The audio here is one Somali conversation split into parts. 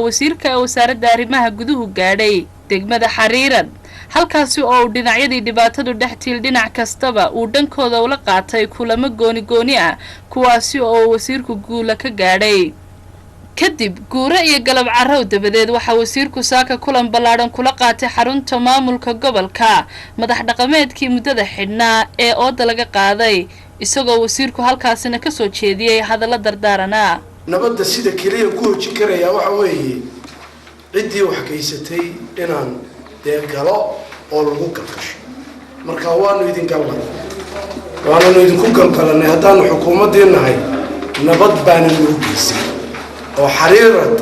wasiirka wasaaradda arrimaha guduhu gaadhay degmada Xariiran halkaasi oo dhinacyadii dhibaatadu dhaxtil dhinac kastaba uu dhankooda ula qaatay kulamo gooni ah kuwaasi oo wasiirku guula ka gaadhay kadib guura iyo galab carrow dabadeed waxa wasiirku saaka kulan ballaaran kula qaatay xarunta maamulka gobolka madax dhaqameedkii muddada xidhnaa ee ooda laga qaaday isagoo wasiirku halkaasina ka soo jeediyay hadallo dardaarana nabadda sida kaliya ku hoojin karaya waxa weeye ciddii wax kaysatay inaan galo oo lagu galgasho marka waanu idin ku galgalanay haddaan xukuumadii nahay nabad baan ugu geysay oo Xariirad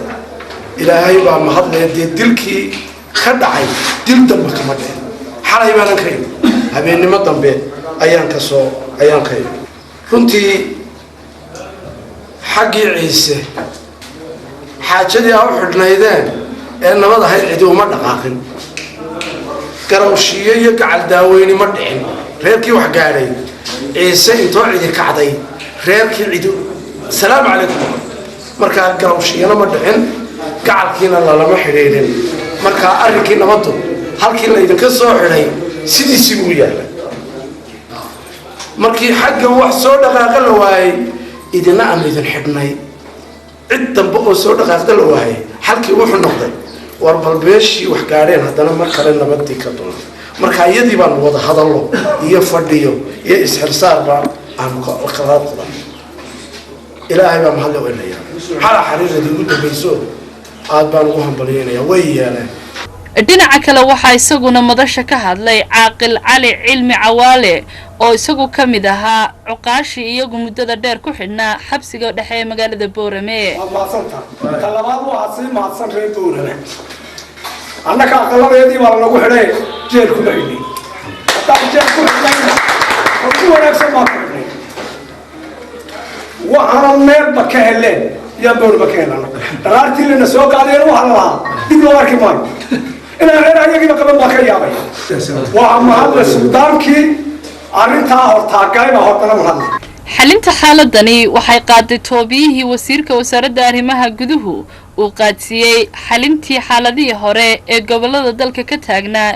ilaahay baa mahadleeyay dilkii ka dhacay dil dambe kama dhicin xalay baan ka habeenimo dambe ayaan ka runtii xaqii ciise xaajadii aan u xidhnaydeen ee nabad ahayd cid uma dhaqaaqin garawshiyo iyo gacal daaweyni ma dhicin reerkii wax gaadhay ciise intoo cidi kacday reerkii cid salaam calaykum marka garawshiyana ma dhicin gacalkiina lama xidhiidhin marka arrinkii nabadu halkii la idinka soo xidhay sidiisii uu yahay markii xagga wax soo dhaqaaqa la waayay idina aan idin xidhnay cid dambe oo soo dhaqaaqda la waayay halkii wuxuu noqday war balbeeshii wax gaadheen haddana mar kale nabadii ka doon marka iyadii baan wada hadallo iyo fadhiyo iyo isxirsaarba aan kala qadan ilaahay baa mahad loo leeyahay xala Xariiradii ugu dambayso aad baan ugu hambalyeynaya way yeeleen dhinaca kale waxa isaguna madasha ka hadlay Caaqil Cali Cilmi Cawaale oo isagu kamid ahaa cuqaashi iyagu muddada dheer ku xidhnaa xabsiga dhexe ee magaalada Boorame talabaad waa si maadsan reer Boorame annaka aqaladeedii baa lagu xidhay jeer ku dhigay hatta jeer ku xidhay oo ku wanaagsan ma xidhay waxaan meel bakaheleen ya Boorame keenana daraartii lana soo qaadeen waxa la dib loo arki maayo ina reer ayagiiba qaban baa ka yaabay waa mahad sultaankii arintaa hortaagayba hortana mahad xalinta xaaladani waxay qaaday toobiyihii wasiirka wasaaradda arrimaha guduhu uu qaadsiiyay xalintii xaaladii hore ee gobolada dalka ka taagnaa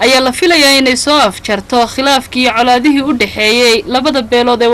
ayaa la filayaa inay soo afjarto khilaafkii colaadihii u dhaxeeyay labada beelood ee